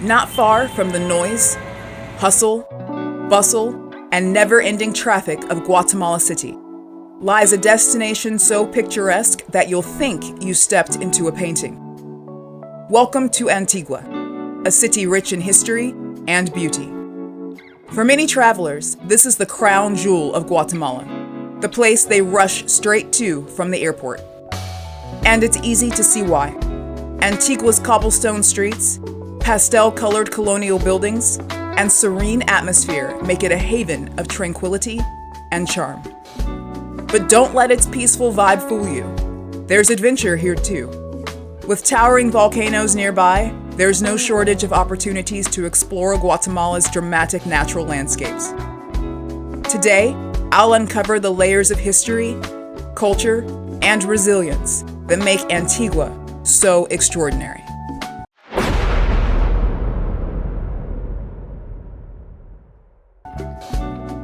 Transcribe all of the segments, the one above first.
Not far from the noise, hustle, bustle, and never-ending traffic of Guatemala City lies a destination so picturesque that you'll think you stepped into a painting. Welcome to Antigua, a city rich in history and beauty. For many travelers, this is the crown jewel of Guatemala, the place they rush straight to from the airport. And it's easy to see why. Antigua's cobblestone streets, pastel-colored colonial buildings, and serene atmosphere make it a haven of tranquility and charm. But don't let its peaceful vibe fool you. There's adventure here too. With towering volcanoes nearby, there's no shortage of opportunities to explore Guatemala's dramatic natural landscapes. Today, I'll uncover the layers of history, culture, and resilience that make Antigua so extraordinary.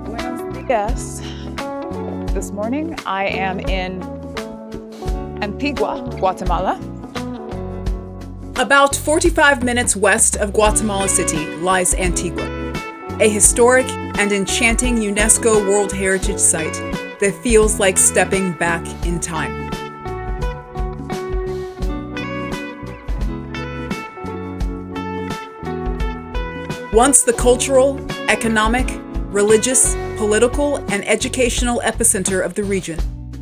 Buenos dias. This morning, I am in Antigua, Guatemala. About 45 minutes west of Guatemala City lies Antigua, a historic and enchanting UNESCO World Heritage Site that feels like stepping back in time. Once the cultural, economic, religious, political, and educational epicenter of the region,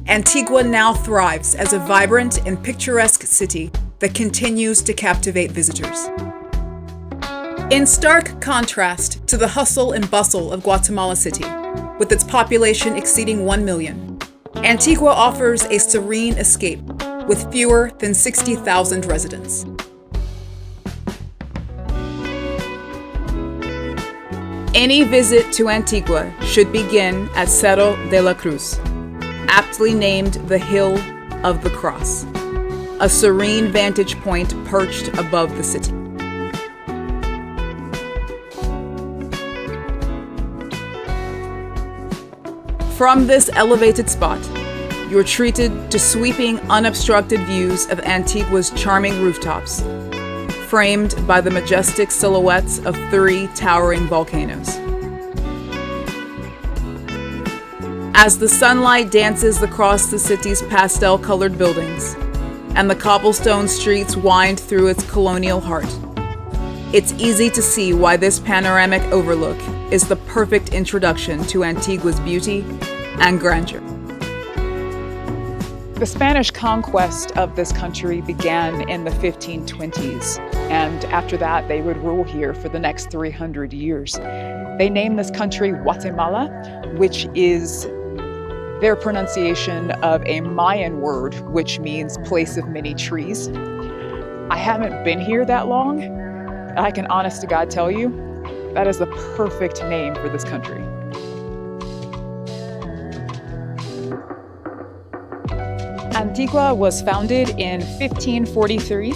Antigua now thrives as a vibrant and picturesque city that continues to captivate visitors. In stark contrast to the hustle and bustle of Guatemala City, with its population exceeding 1 million, Antigua offers a serene escape with fewer than 60,000 residents. Any visit to Antigua should begin at Cerro de la Cruz, aptly named the Hill of the Cross, a serene vantage point perched above the city. From this elevated spot, you're treated to sweeping, unobstructed views of Antigua's charming rooftops, framed by the majestic silhouettes of 3 towering volcanoes. As the sunlight dances across the city's pastel-colored buildings, and the cobblestone streets wind through its colonial heart, it's easy to see why this panoramic overlook is the perfect introduction to Antigua's beauty and grandeur. The Spanish conquest of this country began in the 1520s, and after that, they would rule here for the next 300 years. They named this country Guatemala, which is their pronunciation of a Mayan word, which means place of many trees. I haven't been here that long. I can honest to God tell you, that is the perfect name for this country. Antigua was founded in 1543.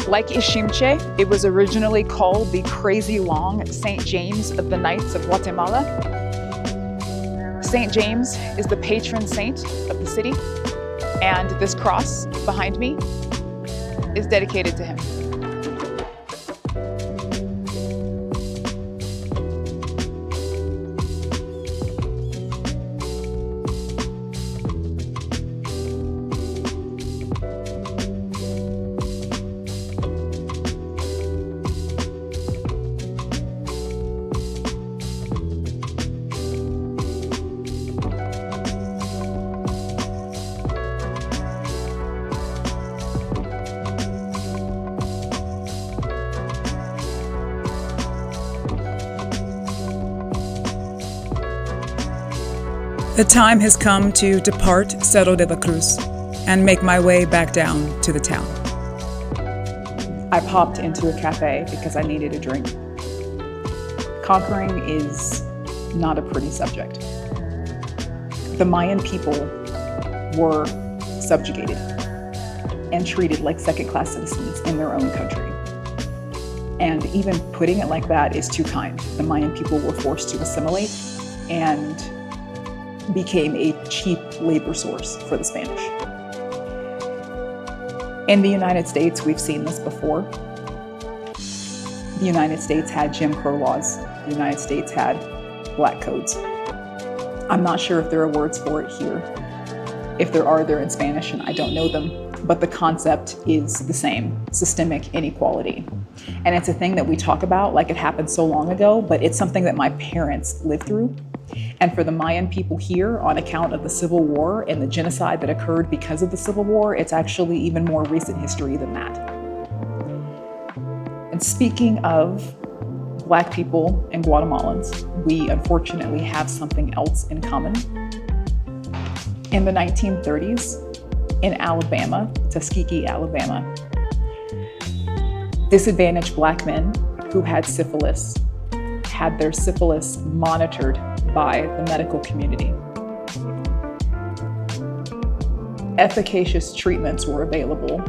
Like Iximche, it was originally called the Crazy Long St. James of the Knights of Guatemala. St. James is the patron saint of the city, and this cross behind me is dedicated to him. The time has come to depart Cerro de la Cruz and make my way back down to the town. I popped into a cafe because I needed a drink. Conquering is not a pretty subject. The Mayan people were subjugated and treated like second-class citizens in their own country. And even putting it like that is too kind. The Mayan people were forced to assimilate and became a cheap labor source for the Spanish. In the United States, we've seen this before. The United States had Jim Crow laws. The United States had black codes. I'm not sure if there are words for it here. If there are, they're in Spanish and I don't know them. But the concept is the same, systemic inequality. And it's a thing that we talk about like it happened so long ago, but it's something that my parents lived through. And for the Mayan people here, on account of the Civil War and the genocide that occurred because of the Civil War, it's actually even more recent history than that. And speaking of Black people and Guatemalans, we unfortunately have something else in common. In the 1930s, in Alabama, Tuskegee, Alabama, disadvantaged Black men who had syphilis had their syphilis monitored by the medical community. Efficacious treatments were available,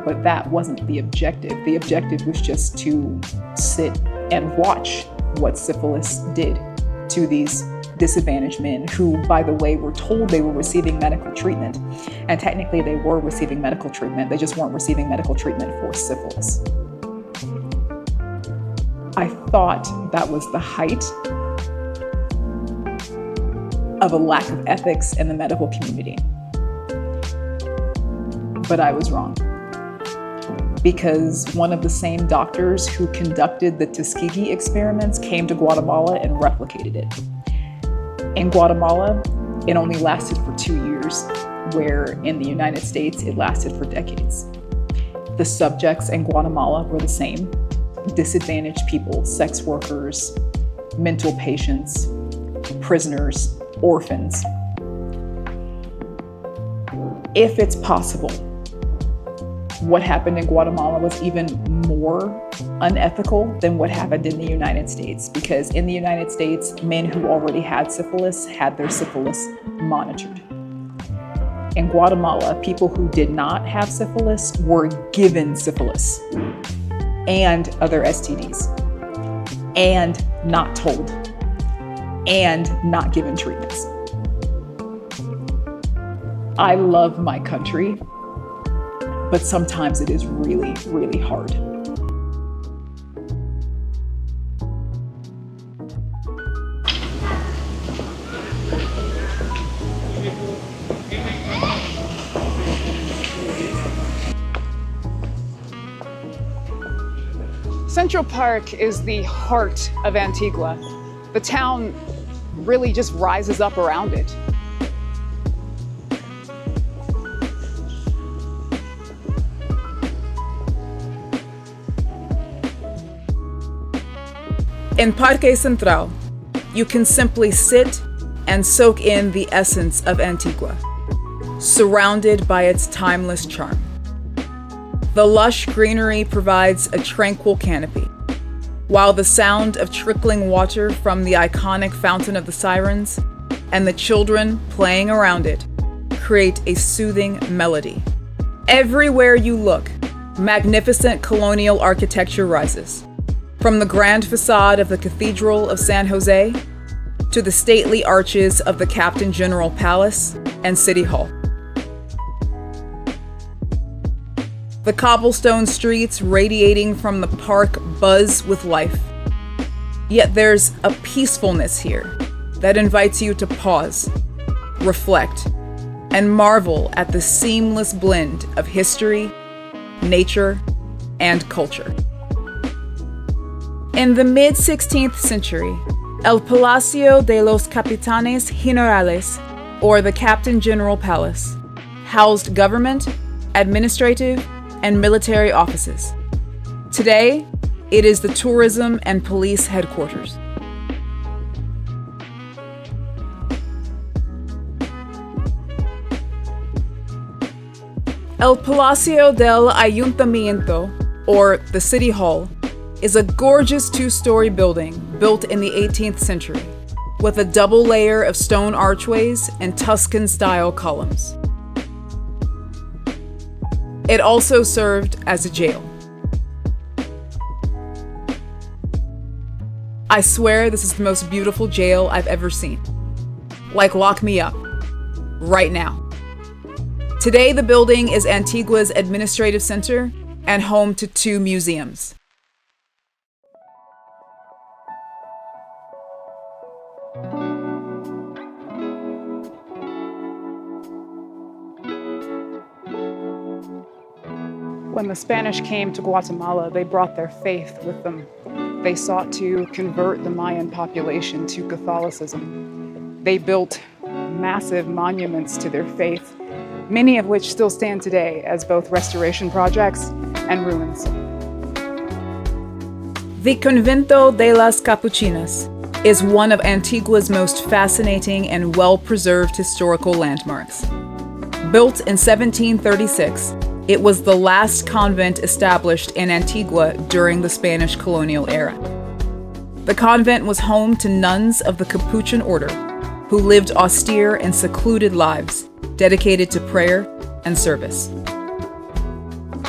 but that wasn't the objective. The objective was just to sit and watch what syphilis did to these disadvantaged men who, by the way, were told they were receiving medical treatment. And technically they were receiving medical treatment, they just weren't receiving medical treatment for syphilis. I thought that was the height of a lack of ethics in the medical community. But I was wrong. Because one of the same doctors who conducted the Tuskegee experiments came to Guatemala and replicated it. In Guatemala, it only lasted for 2 years, where in the United States, it lasted for decades. The subjects in Guatemala were the same: disadvantaged people, sex workers, mental patients, prisoners, orphans. If it's possible, what happened in Guatemala was even more unethical than what happened in the United States, because in the United States, men who already had syphilis had their syphilis monitored. In Guatemala, people who did not have syphilis were given syphilis and other STDs, and not told, and not given treatments. I love my country, but sometimes it is really, really hard. Central Park is the heart of Antigua. The town really just rises up around it. In Parque Central, you can simply sit and soak in the essence of Antigua, surrounded by its timeless charm. The lush greenery provides a tranquil canopy, while the sound of trickling water from the iconic Fountain of the Sirens and the children playing around it create a soothing melody. Everywhere you look, magnificent colonial architecture rises. From the grand facade of the Cathedral of San Jose to the stately arches of the Captain General Palace and City Hall. The cobblestone streets radiating from the park buzz with life. Yet there's a peacefulness here that invites you to pause, reflect, and marvel at the seamless blend of history, nature, and culture. In the mid-16th century, El Palacio de los Capitanes Generales, or the Captain General Palace, housed government, administrative, and military offices. Today, it is the tourism and police headquarters. El Palacio del Ayuntamiento, or the City Hall, is a gorgeous two-story building built in the 18th century, with a double layer of stone archways and Tuscan-style columns. It also served as a jail. I swear this is the most beautiful jail I've ever seen. Like, lock me up. Right now. Today, the building is Antigua's administrative center and home to 2 museums. When the Spanish came to Guatemala, they brought their faith with them. They sought to convert the Mayan population to Catholicism. They built massive monuments to their faith, many of which still stand today as both restoration projects and ruins. The Convento de las Capuchinas is one of Antigua's most fascinating and well-preserved historical landmarks. Built in 1736, it was the last convent established in Antigua during the Spanish colonial era. The convent was home to nuns of the Capuchin order who lived austere and secluded lives dedicated to prayer and service.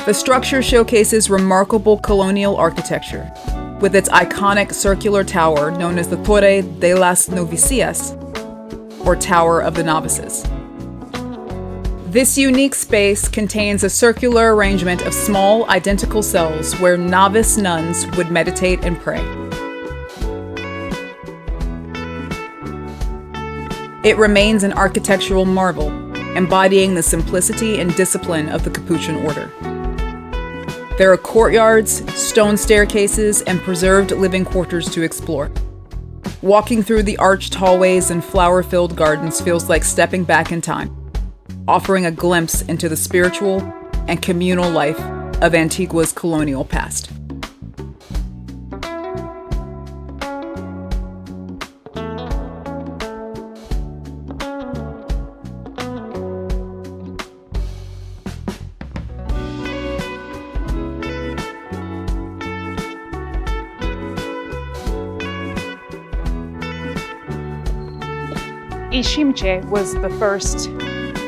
The structure showcases remarkable colonial architecture, with its iconic circular tower known as the Torre de las Novicias, or Tower of the Novices. This unique space contains a circular arrangement of small, identical cells where novice nuns would meditate and pray. It remains an architectural marvel, embodying the simplicity and discipline of the Capuchin order. There are courtyards, stone staircases, and preserved living quarters to explore. Walking through the arched hallways and flower-filled gardens feels like stepping back in time, offering a glimpse into the spiritual and communal life of Antigua's colonial past. Iximche was the first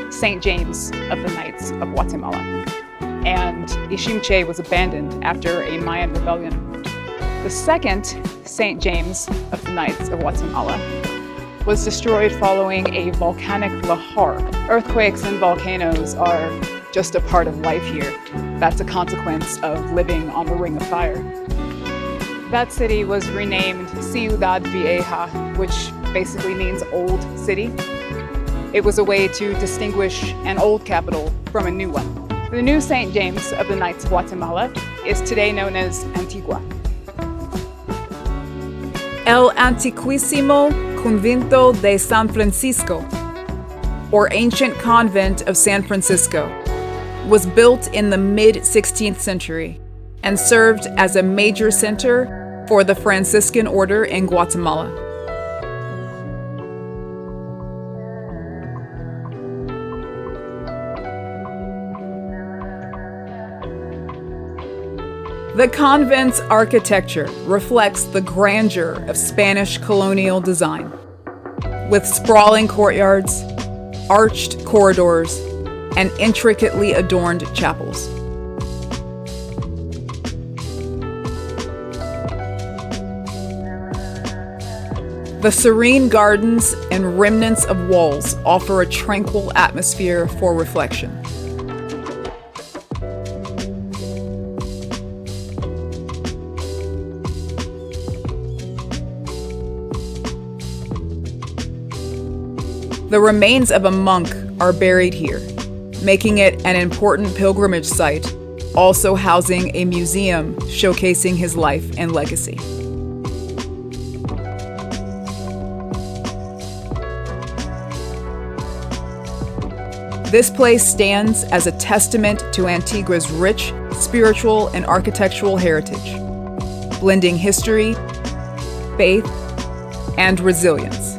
St. James of the Knights of Guatemala, and Iximche was abandoned after a Mayan rebellion. The second St. James of the Knights of Guatemala was destroyed following a volcanic lahar. Earthquakes and volcanoes are just a part of life here. That's a consequence of living on the Ring of Fire. That city was renamed Ciudad Vieja, which basically means old city. It was a way to distinguish an old capital from a new one. The new St. James of the Knights of Guatemala is today known as Antigua. El Antiquísimo Convento de San Francisco, or Ancient Convent of San Francisco, was built in the mid-16th century and served as a major center for the Franciscan order in Guatemala. The convent's architecture reflects the grandeur of Spanish colonial design, with sprawling courtyards, arched corridors, and intricately adorned chapels. The serene gardens and remnants of walls offer a tranquil atmosphere for reflection. The remains of a monk are buried here, making it an important pilgrimage site, also housing a museum showcasing his life and legacy. This place stands as a testament to Antigua's rich spiritual and architectural heritage, blending history, faith, and resilience.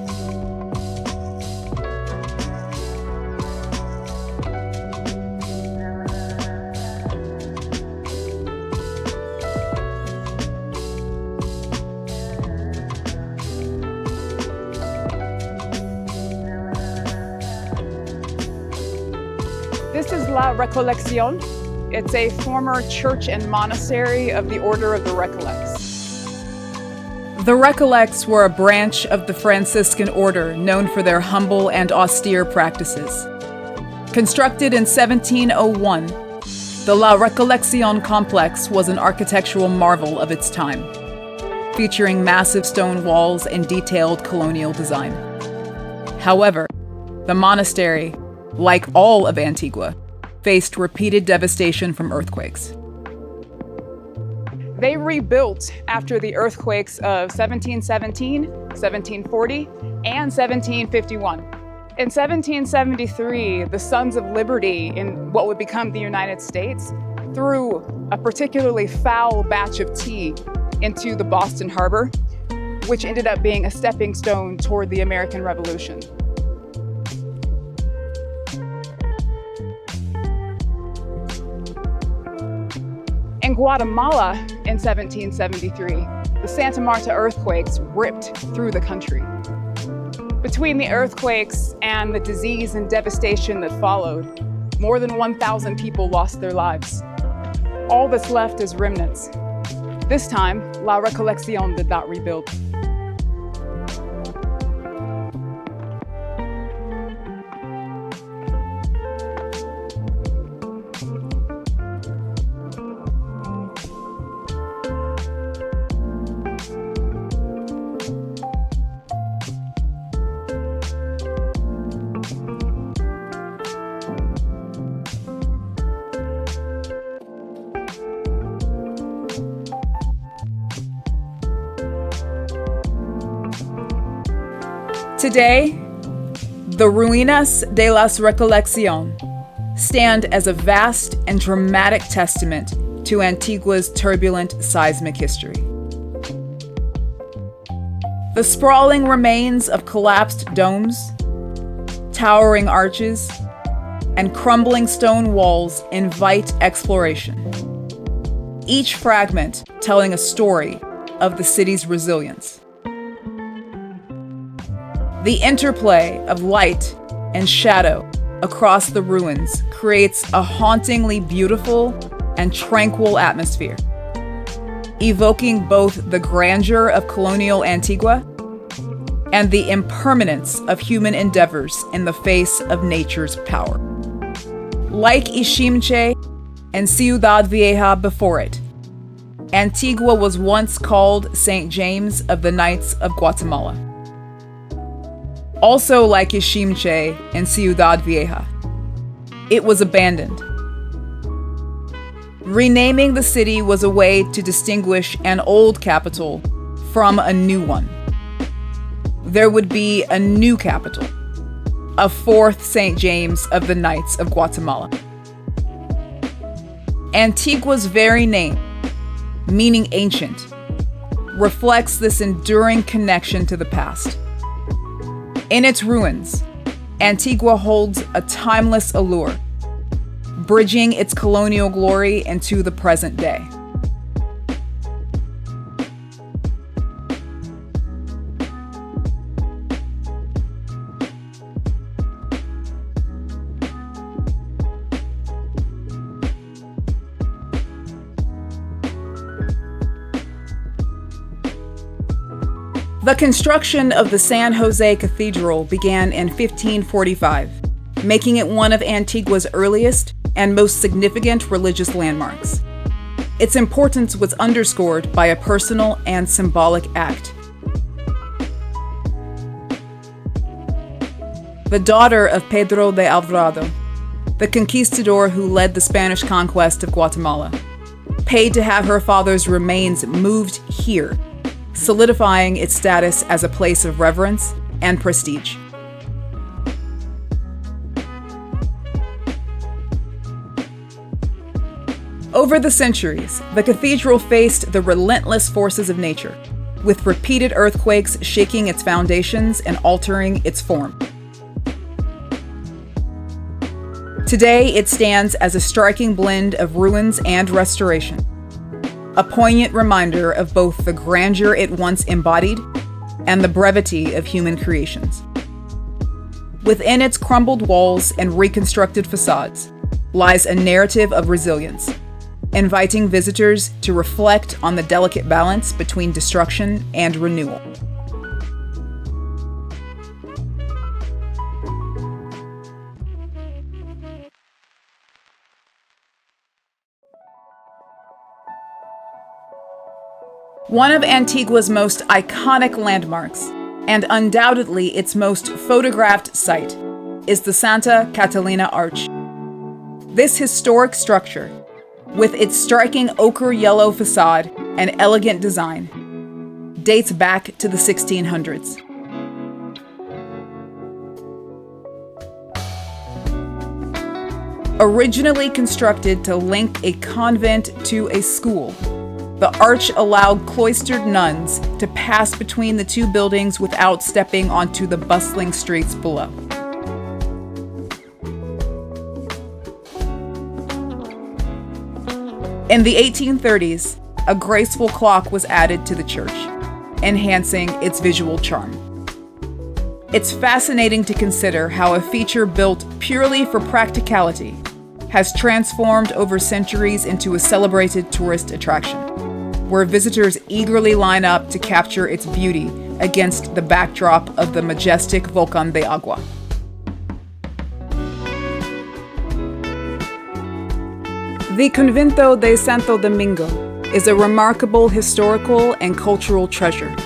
This is La Recoleccion. It's a former church and monastery of the Order of the Recollects. The Recollects were a branch of the Franciscan order known for their humble and austere practices. Constructed in 1701, the La Recoleccion complex was an architectural marvel of its time, featuring massive stone walls and detailed colonial design. However, the monastery, like all of Antigua, faced repeated devastation from earthquakes. They rebuilt after the earthquakes of 1717, 1740, and 1751. In 1773, the Sons of Liberty in what would become the United States threw a particularly foul batch of tea into the Boston Harbor, which ended up being a stepping stone toward the American Revolution. In Guatemala in 1773, the Santa Marta earthquakes ripped through the country. Between the earthquakes and the disease and devastation that followed, more than 1,000 people lost their lives. All that's left is remnants. This time, La Recoleccion did not rebuild. Today, the Ruinas de La Recoleccion stand as a vast and dramatic testament to Antigua's turbulent seismic history. The sprawling remains of collapsed domes, towering arches, and crumbling stone walls invite exploration, each fragment telling a story of the city's resilience. The interplay of light and shadow across the ruins creates a hauntingly beautiful and tranquil atmosphere, evoking both the grandeur of colonial Antigua and the impermanence of human endeavors in the face of nature's power. Like Iximche and Ciudad Vieja before it, Antigua was once called St. James of the Knights of Guatemala. Also like Iximche and Ciudad Vieja, it was abandoned. Renaming the city was a way to distinguish an old capital from a new one. There would be a new capital, a fourth St. James of the Knights of Guatemala. Antigua's very name, meaning ancient, reflects this enduring connection to the past. In its ruins, Antigua holds a timeless allure, bridging its colonial glory into the present day. The construction of the San Jose Cathedral began in 1545, making it one of Antigua's earliest and most significant religious landmarks. Its importance was underscored by a personal and symbolic act. The daughter of Pedro de Alvarado, the conquistador who led the Spanish conquest of Guatemala, paid to have her father's remains moved here, solidifying its status as a place of reverence and prestige. Over the centuries, the cathedral faced the relentless forces of nature, with repeated earthquakes shaking its foundations and altering its form. Today, it stands as a striking blend of ruins and restoration, a poignant reminder of both the grandeur it once embodied and the brevity of human creations. Within its crumbled walls and reconstructed facades lies a narrative of resilience, inviting visitors to reflect on the delicate balance between destruction and renewal. One of Antigua's most iconic landmarks, and undoubtedly its most photographed site, is the Santa Catalina Arch. This historic structure, with its striking ochre yellow facade and elegant design, dates back to the 1600s. Originally constructed to link a convent to a school, the arch allowed cloistered nuns to pass between the two buildings without stepping onto the bustling streets below. In the 1830s, a graceful clock was added to the church, enhancing its visual charm. It's fascinating to consider how a feature built purely for practicality has transformed over centuries into a celebrated tourist attraction, where visitors eagerly line up to capture its beauty against the backdrop of the majestic Volcán de Agua. The Convento de Santo Domingo is a remarkable historical and cultural treasure.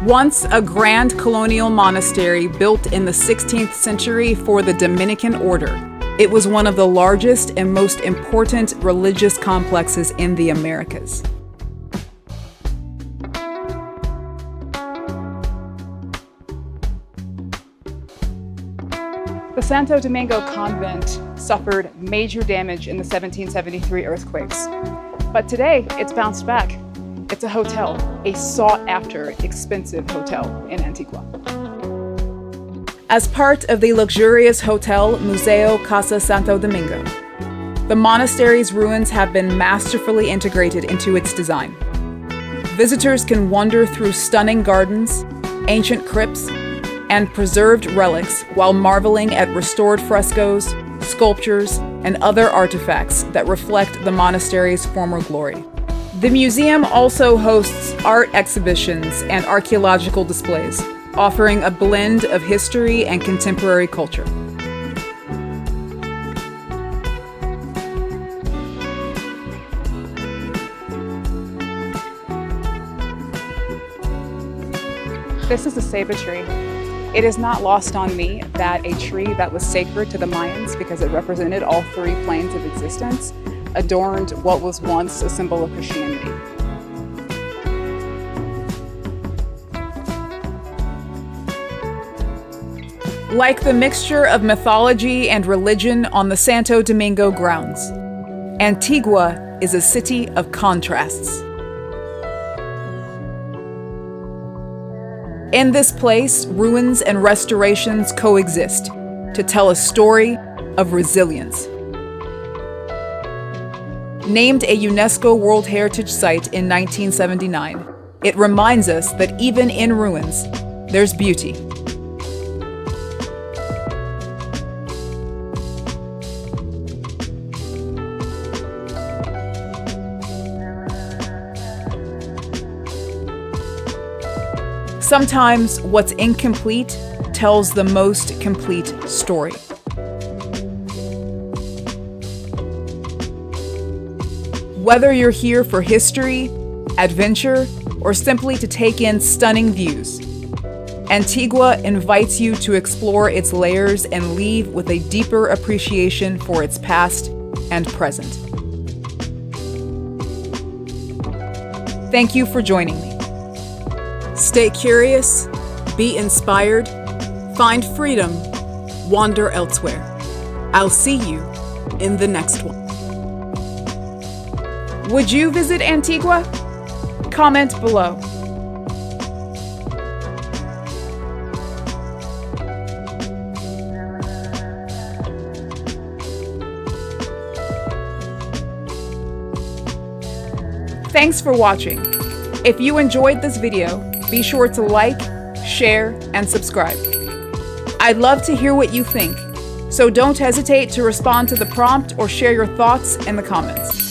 Once a grand colonial monastery built in the 16th century for the Dominican order, it was one of the largest and most important religious complexes in the Americas. The Santo Domingo convent suffered major damage in the 1773 earthquakes, but today it's bounced back. It's a hotel, a sought-after, expensive hotel in Antigua. As part of the luxurious hotel Museo Casa Santo Domingo, the monastery's ruins have been masterfully integrated into its design. Visitors can wander through stunning gardens, ancient crypts, and preserved relics while marveling at restored frescoes, sculptures, and other artifacts that reflect the monastery's former glory. The museum also hosts art exhibitions and archaeological displays, offering a blend of history and contemporary culture. This is a ceiba tree. It is not lost on me that a tree that was sacred to the Mayans because it represented all three planes of existence adorned what was once a symbol of Christianity. Like the mixture of mythology and religion on the Santo Domingo grounds, Antigua is a city of contrasts. In this place, ruins and restorations coexist to tell a story of resilience. Named a UNESCO World Heritage Site in 1979, it reminds us that even in ruins, there's beauty. Sometimes what's incomplete tells the most complete story. Whether you're here for history, adventure, or simply to take in stunning views, Antigua invites you to explore its layers and leave with a deeper appreciation for its past and present. Thank you for joining me. Stay curious, be inspired, find freedom, wander elsewhere. I'll see you in the next one. Would you visit Antigua? Comment below. Thanks for watching. If you enjoyed this video, be sure to like, share, and subscribe. I'd love to hear what you think, so don't hesitate to respond to the prompt or share your thoughts in the comments.